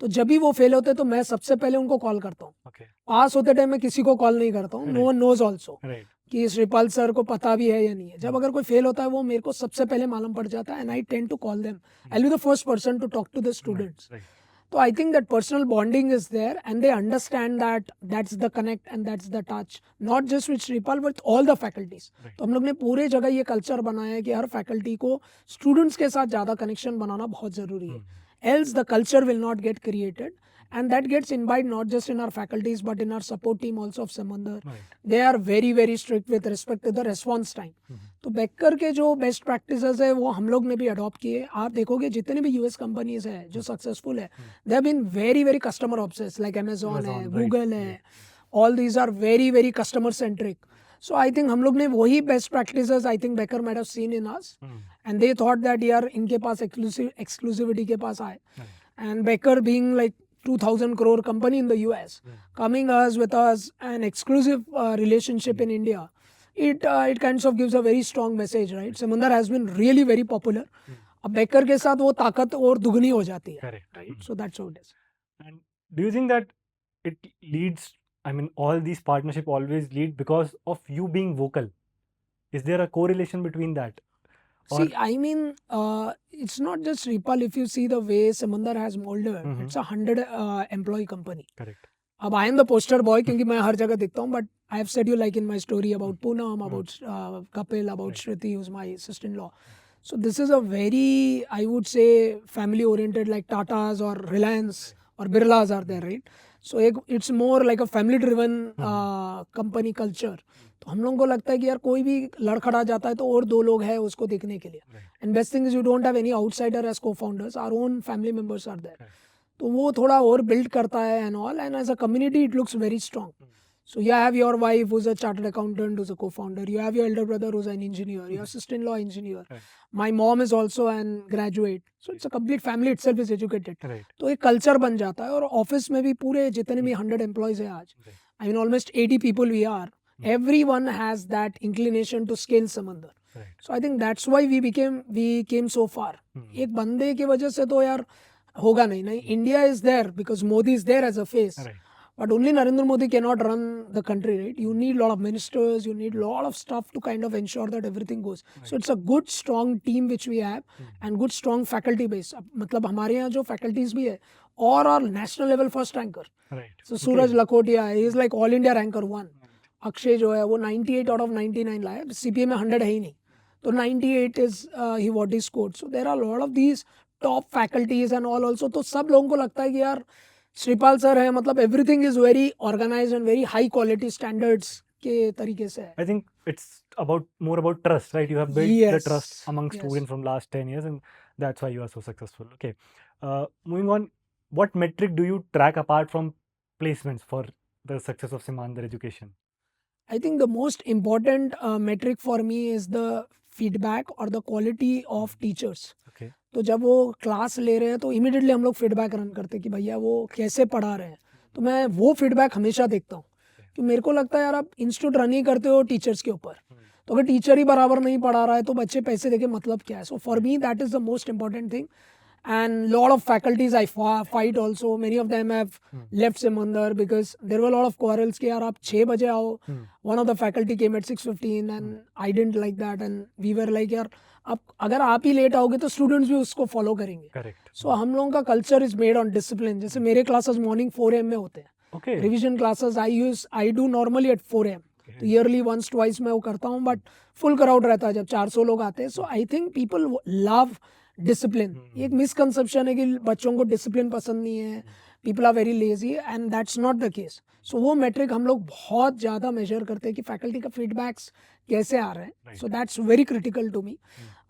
तो जब भी वो फेल होते हैं तो मैं सबसे पहले उनको कॉल करता हूँ. Okay. पास होते टाइम मैं किसी को कॉल नहीं करता हूँ. No one knows also Right. कि श्रीपाल सर को पता भी है या नहीं है. जब अगर कोई फेल होता है वो मेरे को सबसे पहले मालूम पड़ जाता है, and I tend to call them. I will be the first person to talk to the students. Right. So I think that personal bonding is there, and they understand that that's the connect and that's the touch, not just with Shripal but all the faculties. Right. तो हम लोग ने पूरे जगह ये culture बनाया है कि हर फैकल्टी को स्टूडेंट्स के साथ ज़्यादा कनेक्शन बनाना बहुत ज़रूरी है. Else the culture will not get created, and that gets imbibed not just in our faculties but in our support team also of Samandar. Right. They are very very strict with respect to the response time. तो baker के जो best practices है वो हम लोग ने भी adopt किए. आप देखोगे जितने भी यूएस कंपनीज है जो सक्सेसफुल है, they have been very very customer obsessed, like Amazon है, Amazon, गूगल right, है. All these are very very customer centric. So I think हम लोग ने वही best practices I think Becker might have seen in us, and they thought that यार इनके पास एक्सक्लूसिविटी के पास आए. And Becker being like 2000 crore company in the US, coming us with us an exclusive relationship in India, it kinds of gives a very strong message, right? Samandar has been really very popular. अब baker के साथ वो ताकत और दुगनी हो जाती है. Correct. Right? So that's how it is. And do you think that it leads, I mean, all these partnership always lead because of you being vocal? Is there a correlation between that? Or- See, I mean, it's not just Shripal. If you see the way Samandar has molded, it's a 100 employee company. Correct. अब I am the poster boy क्योंकि मैं हर जगह दिखता हूँ, but I have said you like in my story about Poonam, about Kapil, about Shruti who is my sister in law. So this is a very, I would से, family oriented, like Tatas और रिलायंस और Birlas are there, right? सो एक it's more like a family driven company culture. तो हम लोगों को लगता है कि यार कोई भी लड़खड़ा जाता है तो और दो लोग हैं उसको देखने के लिए. And best thing is you don't have any outsider as co founders, our own family members are there. तो वो थोड़ा और बिल्ड करता है and all, and as a community it looks very strong. So you have your wife who's a chartered accountant, who's a co-founder. You have your elder brother who's an engineer. Your sister-in-law engineer. Right. My mom is also an graduate. So it's a complete family itself is educated. Right. तो एक culture बन जाता है. और office में भी पूरे जितने भी 100 एम्प्लॉयज हैं आज, I mean almost 80 people we are. Everyone has that inclination to scale Samandar. Right. So I think that's why we came so far. एक बंदे की वजह से तो यार होगा नहीं. India is there because Modi is there as a face. Right. But only Narendra Modi cannot run the country, right? You need a lot of ministers, you need a lot of stuff to kind of ensure that everything goes. So it's a good, strong team which we have, and good, strong faculty base. मतलब हमारे यहाँ जो faculties भी है, और are national level first ranker. Right. So Suraj Lakhotia, he is like all India ranker 1. Akshay जो है वो 98 out of 99 लाया. CPA में 100 है ही नहीं. तो 98 is he what he scored. So there are a lot of these top faculties and all also. तो सब लोगों को लगता है कि यार श्रीपाल सर है, मतलब everything is very organised and very high quality standards के तरीके से है. I think it's more about trust, right? You have built the Yes. trust among Yes. students from last 10 years, and that's why you are so successful. Okay. Moving on, what metric do you track apart from placements for the success of Simandar education? I think the most important metric for me is the feedback or the quality of teachers. Okay. तो जब वो class ले रहे हैं तो immediately हम लोग feedback run करते हैं कि भैया वो कैसे पढ़ा रहे हैं. तो मैं वो फीडबैक हमेशा देखता हूँ कि मेरे को लगता है यार आप इंस्टीट्यूट रन ही करते हो टीचर्स के ऊपर, तो अगर टीचर ही बराबर नहीं पढ़ा रहा है तो बच्चे पैसे देके मतलब क्या है. So for me that is the most important thing. And lot of faculties I fight also. Many of them have left Samandar because there were a lot of quarrels कि यार आप 6 बजे आओ. One of the faculty came at 6:15 and I didn't like that, and we were like यार आप अगर आप ही late आओगे तो स्टूडेंट्स भी उसको फॉलो करेंगे. Correct. सो हम लोगों का culture is made on discipline. जैसे मेरे क्लासेस मॉर्निंग 4 AM में होते हैं. Okay. Revision classes I do normally at 4 AM. तो ईयरली वंस ट्वाइस मैं वो करता हूँ, बट फुल क्राउड रहता है जब 400 लोग आते हैं. So I think people love discipline. ये एक मिसकंसेप्शन है कि बच्चों को डिसिप्लिन पसंद नहीं है, people are very lazy, and that's not the case. So वो मेट्रिक हम लोग बहुत ज़्यादा मेजर करते हैं कि फैकल्टी का फीडबैक्स कैसे आ रहे हैं। So that's very critical to me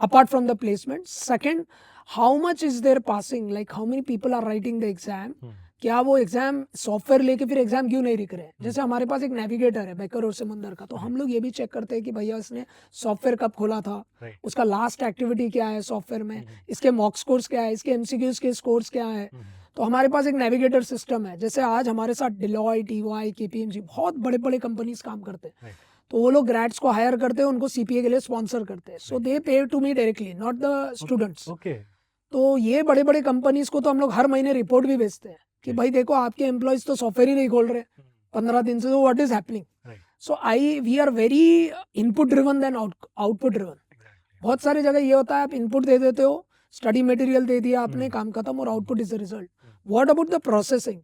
apart from the placement. Second, how much is their passing, like how many people are writing the exam. क्या वो एग्जाम सॉफ्टवेयर लेके फिर एग्जाम क्यों नहीं लिख रहे हैं? जैसे हमारे पास एक नेविगेटर है बेकर और समंदर का, तो हम लोग ये भी चेक करते हैं कि भैया इसने सॉफ्टवेयर कब खोला था, उसका लास्ट एक्टिविटी क्या है सॉफ्टवेयर में, इसके मॉक स्कोर्स क्या है, इसके एमसीक्यूज के स्कोर्स क्या है। तो हमारे पास एक नेविगेटर सिस्टम है। जैसे आज हमारे साथ डिलॉयट, EY, KPMG बहुत बड़े बड़े कंपनीज काम करते हैं, तो वो लोग ग्रेड्स को हायर करते हैं, उनको CPA के लिए स्पॉन्सर करते हैं। So they pay to me directly, not the students. तो ये बड़े बड़े कंपनीज को तो हम लोग हर महीने रिपोर्ट भी भेजते हैं कि भाई देखो आपके एम्प्लॉयज तो सॉफ्टवेयर ही नहीं खोल रहे 15 दिन से, तो what is happening. So we are very input driven than output driven. बहुत सारी जगह ये होता है आप इनपुट दे देते हो, स्टडी मटेरियल दे दिया आपने, काम खत्म, और output is the result. What about the processing?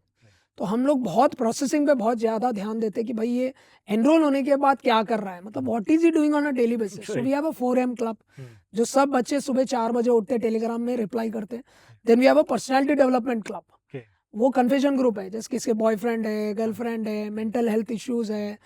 तो हम लोग बहुत प्रोसेसिंग पे बहुत ज़्यादा ध्यान देते हैं कि भाई ये एनरोल होने के बाद क्या कर रहा है, मतलब what is he doing on a daily basis. So we have a 4M club, जो सब बच्चे सुबह 4 बजे उठते टेलीग्राम में रिप्लाई करते हैं। Then we have a personality development club, वो कन्फेशन ग्रुप है, जैसे किसके बॉयफ्रेंड है, गर्लफ्रेंड है, मेंटल हेल्थ इश्यूज है,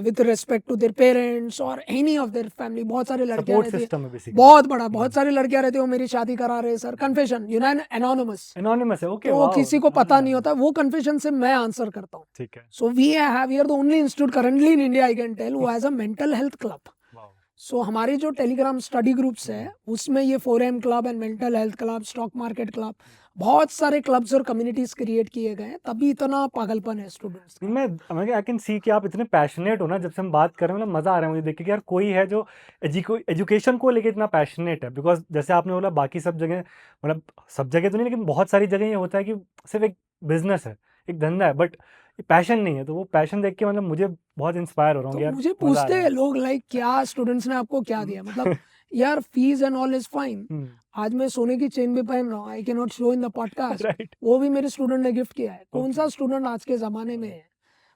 with respect to their parents और एनी ऑफ देयर फैमिली। बहुत सारी लड़कियां रहती है, बहुत बड़ा, बहुत सारी लड़कियां रहती है, वो मेरी शादी करा रहे sir, confession, you know, anonymous है, ओके, तो किसी को पता नहीं होता, वो कन्फेशन से मैं आंसर करता हूँ। ठीक है। So we are the only institute currently in India, I can tell, who has a mental health club. So हमारे जो टेलीग्राम स्टडी ग्रुप्स है उसमें ये 4M club and mental health club, stock market club, बहुत सारे clubs और communities create किए गए हैं, तभी इतना पागलपन है स्टूडेंट्स। मैं आई कैन सी कि आप इतने पैशनेट हो ना, जब से हम बात कर रहे हैं मतलब मज़ा आ रहा है मुझे देख के कि यार कोई है जो एजुकेशन को लेके इतना पैशनेट है। बिकॉज जैसे आपने बोला बाकी सब जगह, मतलब सब जगह तो नहीं लेकिन बहुत सारी जगह ये होता है कि सिर्फ एक बिजनेस है, एक धंधा है, बट पैशन नहीं है। तो वो पैशन देख के मतलब मुझे बहुत इंस्पायर हो रहा हूँ। तो मुझे पूछते हैं लोग लाइक क्या स्टूडेंट्स ने आपको क्या दिया, मतलब यार fees and all is fine. आज मैं सोने की चेन भी पहन रहा हूँ, I can not show in the podcast, वो भी मेरे स्टूडेंट ने गिफ्ट किया है। कौन सा स्टूडेंट आज के जमाने में है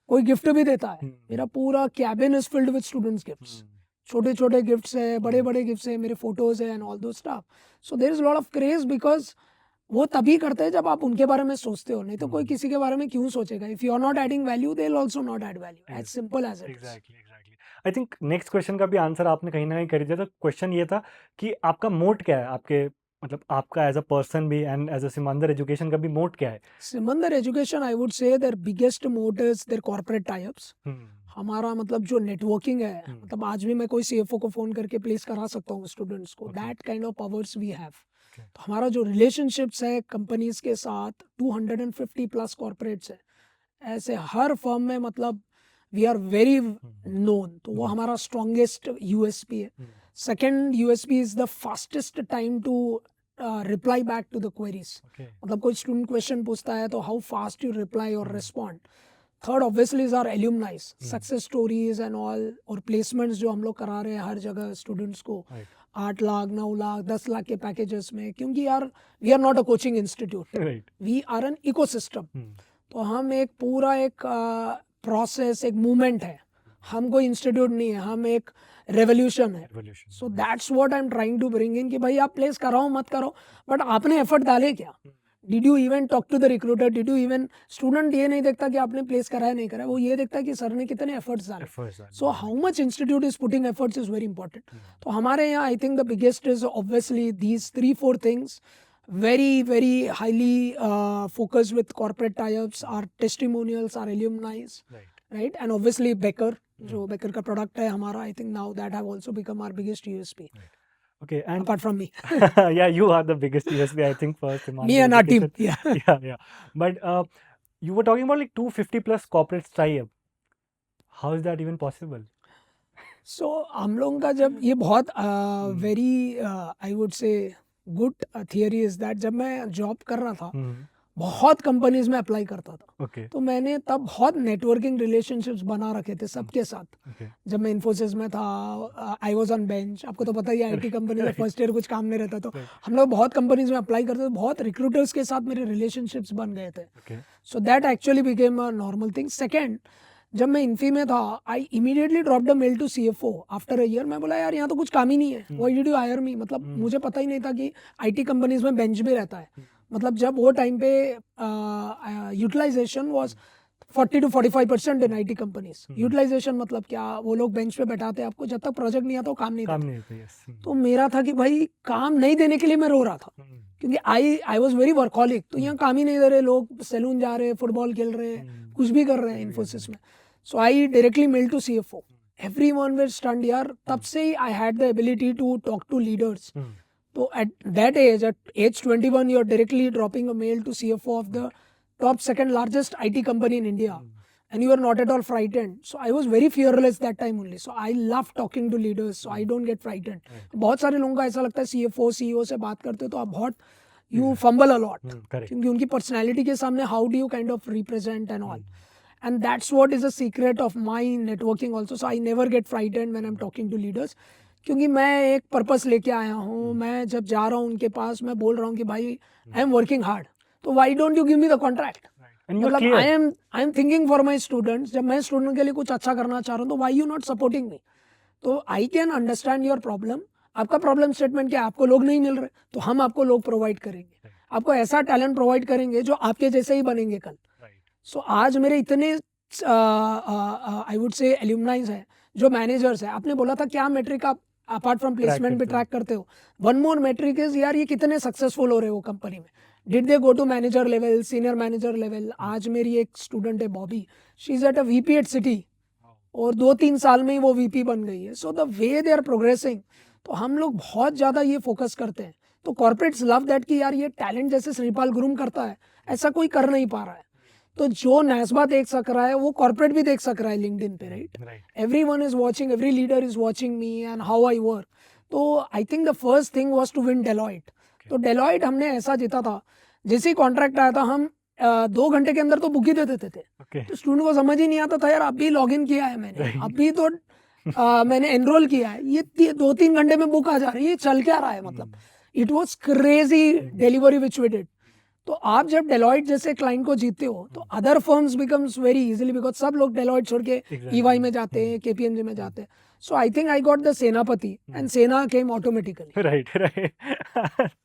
कोई गिफ्ट भी देता है? मेरा पूरा cabin is filled with students gifts, छोटे छोटे गिफ्ट्स है, बड़े बड़े गिफ्ट्स है, मेरे फोटोज है and all those stuff. So there is lot of craze, because वो तभी करते हैं जब आप उनके बारे में सोचते हो, नहीं तो कोई किसी के बारे में क्यों सोचेगा? If you are not adding value, they will also not add value, as simple as it is. Exactly. I think next question का भी आंसर आपने कहीं ना कहीं कर दिया। तो क्वेश्चन ये था कि आपका मोट क्या है, आपके मतलब आपका एज अ पर्सन भी and as a Simandhar education का भी मोट क्या है? Simandhar education, I would say their biggest moat is their corporate tie-ups. हमारा मतलब जो नेटवर्किंग है, मतलब आज भी मैं कोई CFO को फोन करके प्लेस करा सकता हूँ स्टूडेंट्स को, that kind of powers we have. तो हमारा जो रिलेशनशिप्स है कंपनीज के साथ, 250 प्लस कॉर्पोरेट्स है ऐसे हर फर्म में, मतलब वी आर वेरी नोन, तो वो हमारा स्ट्रॉन्गेस्ट USP है। Second USP is the fastest time to reply back to the queries. मतलब कोई स्टूडेंट क्वेश्चन पूछता है तो हाउ फास्ट यू रिप्लाई और respond. Third obviously is our alumnis, success stories and all, और प्लेसमेंट्स जो हम लोग करा रहे हैं हर जगह स्टूडेंट्स को, 8 लाख 9 लाख 10 लाख के पैकेजेस में, क्योंकि यार we are not a coaching institute, we are an ecosystem. तो हम एक पूरा एक प्रोसेस, एक मूवमेंट है, हम कोई इंस्टीट्यूट नहीं है, हम एक रेवोल्यूशन है। So that's what I am trying to bring in, कि भाई आप प्लेस कराओ मत करो, बट आपने एफर्ट डाले क्या? Did you even talk to the recruiter? Did you even, student ये नहीं देखता कि आपने प्लेस कराया नहीं कराया, वो ये देखता है कि सर ने कितने एफर्ट्स डाले। So how much institute is putting efforts is very important. तो हमारे यहाँ आई think the biggest is obviously these 3-4 things, very highly focused with corporate tie-ups, our testimonials, our alumni, right? And obviously Becker, जो Becker का product है हमारा, I think now that have also become our biggest USP. Okay, and apart from me. yeah, you are the biggest USP, I think, for Simandhar. Me and our team, yeah. yeah. But you were talking about like 250 plus corporates tie-up. How is that even possible? So हम लोगों का जब ये बहुत very I would say good theory is that, जब मैं job कर रहा था बहुत कंपनीज में अप्लाई करता था। तो मैंने तब बहुत नेटवर्किंग रिलेशनशिप्स बना रखे थे सबके साथ। जब मैं इन्फोसिस में था, आई वाज ऑन बेंच, आपको तो पता ही है IT कंपनी में फर्स्ट ईयर कुछ काम नहीं रहता, तो हम लोग बहुत कंपनीज में अप्लाई करते थे, बहुत रिक्रूटर्स के साथ मेरे रिलेशनशिप्स बन गए थे। So that actually became a normal thing. Second, जब मैं इन्फी में था I immediately dropped a mail to CFO after a year. मैं बोला यार यहाँ तो कुछ काम ही नहीं है, why did you hire me. मतलब मुझे पता ही नहीं था कि IT कंपनीज में बेंच भी रहता है. मतलब जब वो टाइम पे utilisation was 40 to 45% in IT companies. Utilisation मतलब क्या, वो लोग बेंच पे बैठाते हैं आपको, जब तक प्रोजेक्ट नहीं आता वो काम नहीं काम देते. नहीं होता, यस. तो मेरा था कि भाई काम नहीं देने के लिए मैं रो रहा था, क्योंकि आई वॉज वेरी वर्कहॉलिक. तो यहाँ काम ही नहीं दे रहे लोग, सैलून जा रहे, फुटबॉल खेल रहे, कुछ भी कर रहे हैं इन्फोसिस में. So I directly mail to CFO. Everyone were stunned यार. तब से ही I had the ability to talk to leaders. तो at that age, at age 21, you're directly dropping a mail to CFO of the top second largest IT company in India. And you are not at all frightened. So I was very fearless that time only. So I love talking to leaders. So I don't get frightened. बहुत सारे लोगों का ऐसा लगता है CFO, CEO से बात करते हो तो आप बहुत you fumble a lot. Correct. क्योंकि उनकी personality के सामने how do you kind of represent and all. And that's what is a secret of my networking also. So I never get frightened when I'm talking to leaders. क्योंकि मैं एक purpose लेके आया हूँ. मैं जब जा रहा हूँ उनके पास, मैं बोल रहा हूँ कि भाई आई एम वर्किंग हार्ड, तो why don't you give me the contract. मतलब I am thinking for my students. जब मैं स्टूडेंट के लिए कुछ अच्छा करना चाह रहा हूँ तो why you not supporting me. तो I can understand your problem. आपका प्रॉब्लम स्टेटमेंट क्या, आपको लोग नहीं मिल रहे, तो हम आपको लोग प्रोवाइड करेंगे, आपको ऐसा टैलेंट प्रोवाइड करेंगे जो आपके जैसे ही बनेंगे कल. सो आज मेरे इतने आई वुड से एल्यूमनाइज है जो मैनेजर्स है. आपने बोला था क्या मेट्रिक आप अपार्ट फ्रॉम प्लेसमेंट भी ट्रैक करते हो. वन मोर मेट्रिक इज यार ये कितने सक्सेसफुल हो रहे हो कंपनी में. Did they go to manager level, senior manager level. आज मेरी एक स्टूडेंट है Bobby, she is at a VP at Citi, और 2-3 साल में ही वो VP बन गई है. So the way they are progressing. तो हम लोग बहुत ज़्यादा ये फोकस करते हैं. तो कॉर्पोरेट्स लव दैट कि यार ये टैलेंट जैसे श्रीपाल ग्रूम करता है ऐसा कोई कर नहीं पा रहा है. तो जो नैस्बा देख सक रहा है वो कॉर्पोरेट भी देख सक रहा है लिंक्डइन पे, right. Everyone is watching, every leader is watching me and how I work. तो I think the first thing was to win Deloitte. तो डेलॉइट हमने ऐसा जीता था, जैसे ही कॉन्ट्रैक्ट आया था हम 2 घंटे के अंदर तो बुक ही दे देते थे. तो स्टूडेंट को समझ ही नहीं आता था यार अभी लॉग इन किया है मैंने, अभी तो मैंने एनरोल किया है, ये 2-3 घंटे में बुक आ जा रही है, ये चल क्या रहा है. मतलब it was crazy delivery which we did. तो आप जब डेलॉइट जैसे क्लाइंट को जीतते हो तो other firms becomes very easily, because सब लोग डेलॉइट छोड़ के EY में जाते हैं, KPMG में जाते हैं. So I think I got the सेनापति एंड सेना came automatically. Right.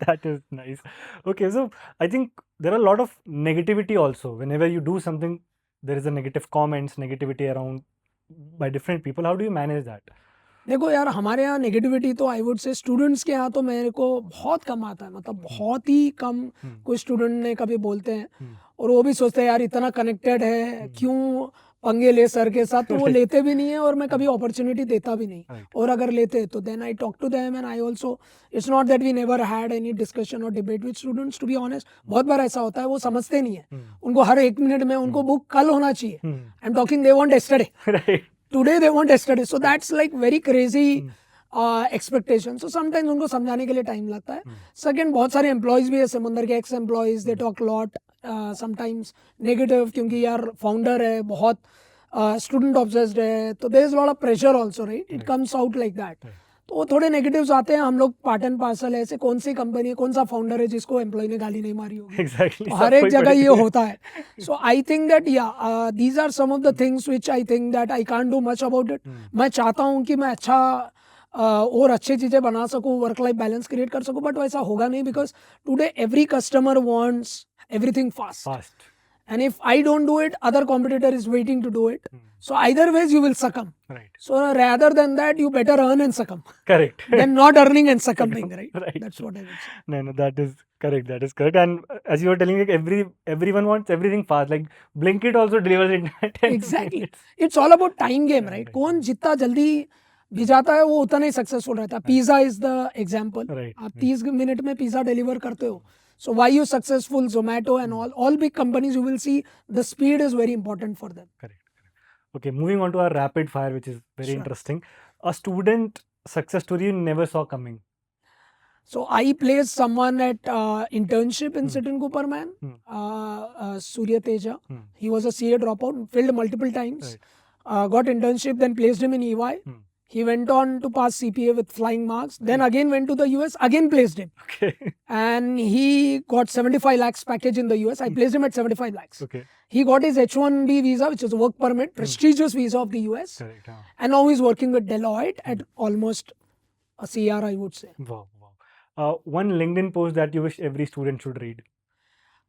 That is nice. Okay, so I think there are a lot of negativity also. Whenever you do something, there is a negative comments, negativity around by different people. How do you manage that? देखो यार हमारे यहाँ negativity तो आई would से students के यहाँ तो मेरे को बहुत कम आता है. मतलब बहुत ही कम कोई स्टूडेंट ने कभी बोलते हैं, और वो भी सोचते हैं यार इतना कनेक्टेड है क्यों पंगे ले सर के साथ. तो वो लेते भी नहीं है और मैं कभी अपॉर्चुनिटी देता भी नहीं. और अगर लेते तो then I talk to them and I also, it's not that we never had any discussion और debate with students. To be honest बहुत बार ऐसा होता है वो समझते नहीं है. उनको हर 1 मिनट में उनको बुक कल होना चाहिए. I am talking they want yesterday. Right. Today they want yesterday. So that's like very crazy expectation. So sometimes उनको समझाने के लिए टाइम लगता है. सेकेंड बहुत सारे एम्प्लॉयज भी है समुंदर के, ex employees, they talk lot sometimes negative, क्योंकि यार फाउंडर है, बहुत स्टूडेंट ऑब्सेस्ड है, तो there is lot of pressure also, right. It comes out like that. तो वो थोड़े नेगेटिव्स आते हैं. हम लोग पार्ट एंड पार्सल है. ऐसे कौन सी कंपनी है, कौन सा फाउंडर है जिसको एम्प्लॉय ने गाली नहीं मारी होगी. Exactly. तो हर एक जगह ये होता है. सो आई थिंक दैट या these are some of the things which I think that I can't do much about it. मैं चाहता हूँ कि मैं अच्छा और अच्छी चीज़ें बना सकूँ, वर्क लाइफ बैलेंस क्रिएट कर सकूँ, बट वैसा होगा नहीं, because today every customer wants everything fast. And if I don't do it, other competitor is waiting to do it. So either ways you will succumb. Right. So rather than that, you better earn and succumb Correct. than not earning and succumbing, right? Right. That's what I would say. No, that is correct. That is correct. And as you were telling, like everyone wants everything fast. Like Blinkit also delivers it in 10 Exactly. minutes. It's all about time game, right? कौन जितना जल्दी भिजाता है वो उतना ही successful रहता है. Pizza is the example. Right. आप 30 minute में पिज़्ज़ा डिलीवर करते हो. So why you successful, Zomato and all big companies, you will see the speed is very important for them. Correct. Okay, moving on to our rapid fire, which is very Sure. interesting. A student success story you never saw coming. So I placed someone at internship in Sit and Cooperman, Surya Teja. He was a CA dropout, failed multiple times. Right. Got internship, then placed him in EY. He went on to pass CPA with flying marks. Then again went to the US. Again placed him, Okay. and he got 75 lakhs package in the US. I placed him at 75 lakhs. Okay. He got his H1B visa, which is a work permit, prestigious visa of the US, Correct. हाँ. and now he's working with Deloitte at almost a CR, I would say. Wow. Wow. One LinkedIn post that you wish every student should read.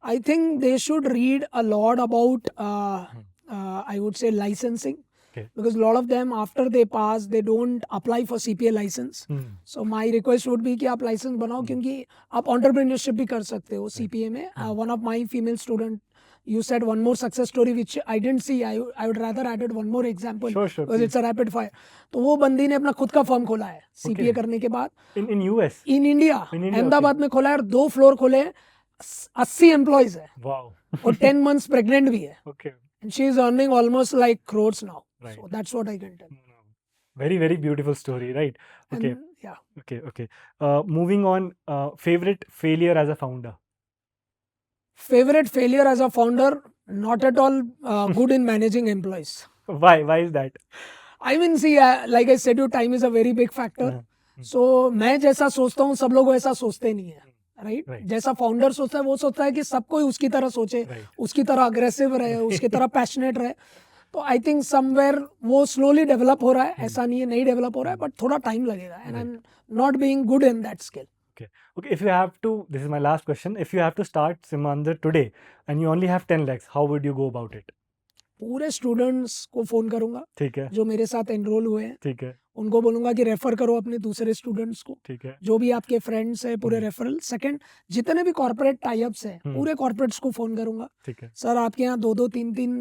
I think they should read a lot about, I would say, licensing. Okay. Because a lot of them, after they pass, they don't apply for CPA license. So my request would be कि आप license बनाओ, क्योंकि आप entrepreneurship भी कर सकते हो CPA में. One of my female student, you said one more success story which I didn't see. I would rather added one more example. Sure, because it's a rapid fire. तो वो बंदी ने अपना खुद का फर्म खोला है CPA करने के बाद. In US. In India, In India, Ahmedabad में खोला है और 2 फ्लोर खोले हैं, 80 एम्प्लॉइज है Wow. और 10 months प्रेग्नेंट भी है. Okay. And she is earning almost like crores now. Right. So that's what I can tell. Very, very beautiful story, right? Okay. And, yeah. Okay. Moving on, favorite failure as a founder. Favorite failure as a founder, not at all good in managing employees. Why? Why is that? I mean, see, like I said, your time is a very big factor. So मैं जैसा सोचता हूँ सब लोग वैसा सोचते नहीं है, right? जैसा फाउंडर सोचता है वो सोचता है कि सब कोई उसकी तरह सोचे, उसकी तरह अग्रेसिव रहे, उसकी तरह पैशनेट रहे. तो आई थिंक समवेयर वो स्लोली डेवलप हो रहा है. ऐसा नहीं है नहीं डेवलप हो रहा है, बट थोड़ा टाइम लगेगा. And I am not being good in that skill. Okay. If you have to, this is my last question. If you have to start Simandhar today and you only have 10 lakhs, how would you go about it? पूरे students को phone करूंगा ठीक है. जो मेरे साथ enrol हुए हैं. ठीक है. उनको बोलूंगा कि रेफर करो अपने दूसरे स्टूडेंट्स को. ठीक है. जो भी आपके फ्रेंड्स है पूरे रेफरल. सेकंड, जितने भी कॉर्पोरेट टाइप्स है पूरे कॉर्पोरेट्स को फोन करूंगा. ठीक है. सर आपके यहाँ 2-2 3-3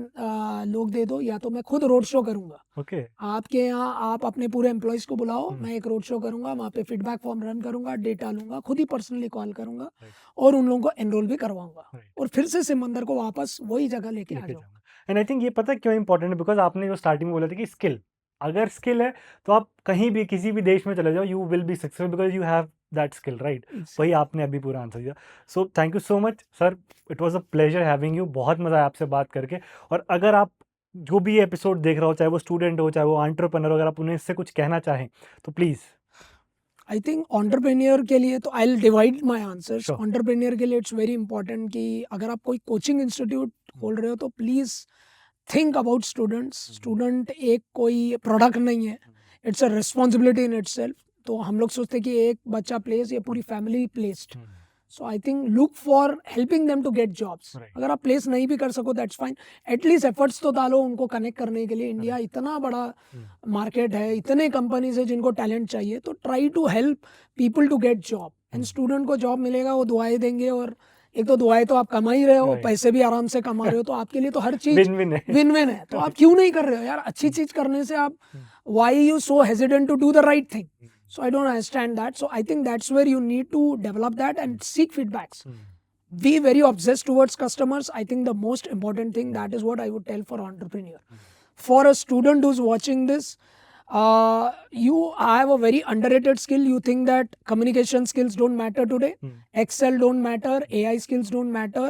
लोग दे दो, या तो मैं खुद रोड शो करूंगा. Okay. आपके यहाँ आप अपने पूरे एम्प्लॉयज को बुलाओ, मैं एक रोड शो करूंगा, वहाँ पे फीडबैक फॉर्म रन करूंगा, डेटा लूंगा, खुद ही पर्सनली कॉल करूंगा और उन लोगों को एनरोल भी करवाऊंगा और फिर से सिमंदर को वापस वही जगह लेके आ जाऊंगा. एंड आई थिंक ये पता क्यों इंपॉर्टेंट है, बिकॉज आपने जो स्टार्टिंग में बोला था कि स्किल, अगर स्किल है तो आप कहीं भी किसी भी देश में चले जाओ, you will be successful because you have that skill, right? वही आपने अभी पूरा आंसर दिया. So thank you so much sir, it was a pleasure having you. बहुत मजा आया आपसे बात करके. और अगर आप जो भी एपिसोड देख रहा हो, चाहे वो स्टूडेंट हो चाहे वो एंटरप्रेन्योर, अगर आप उन्हें इससे कुछ कहना चाहें तो प्लीज. आई थिंक एंटरप्रेन्योर के लिए तो I will divide my answers. Sure. Entrepreneur के लिए इट्स वेरी इंपॉर्टेंट कि अगर आप कोई कोचिंग इंस्टीट्यूट खोल रहे हो तो please think about students. Student एक कोई प्रोडक्ट नहीं है, it's a responsibility in itself. तो हम लोग सोचते हैं कि एक बच्चा प्लेस या पूरी family placed. So I think look for helping them to get jobs. अगर आप प्लेस नहीं भी कर सको दैट्स फाइन, एटलीस्ट एफर्ट्स तो डालो उनको कनेक्ट करने के लिए. इंडिया इतना बड़ा मार्केट है, इतने कंपनीज है जिनको टैलेंट चाहिए. तो try to help people to get job. And student को जॉब मिलेगा, वो दुआएं देंगे, और एक तो दुआएं तो आप कमा ही रहे हो, पैसे भी आराम से कमा रहे हो, तो आपके लिए तो हर चीज विन विन है. तो आप क्यों नहीं कर रहे हो यार? अच्छी चीज करने से आप why you so hesitant to do the right thing? So I don't understand that. So I think that's where you need to develop that and seek feedbacks. Be very obsessed towards customers. I think the most important thing, that is what I would tell for entrepreneur. For a student who's watching this, you have a very underrated skill. You think that communication skills don't matter today. Excel don't matter. AI skills don't matter.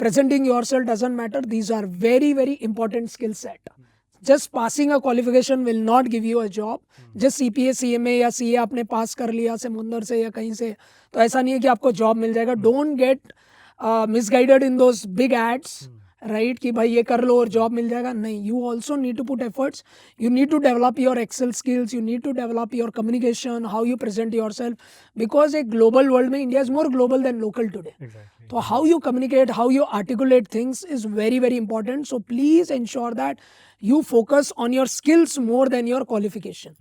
Presenting yourself doesn't matter. These are very, very important skill set. Just passing a qualification will not give you a job. Just CPA, CMA या CA आपने पास कर लिया सिमंदर से या कहीं से, तो ऐसा नहीं है कि आपको जॉब मिल जाएगा. Don't get misguided in those big ads, right? कि भाई ये कर लो और जॉब मिल जाएगा. नहीं, you also need to put efforts. You need to develop your Excel skills. You need to develop your communication, how you present yourself. Because a global world में India is more global than local today. Exactly. So how you communicate, how you articulate things is very, very important. So please ensure that you focus on your skills more than your qualification.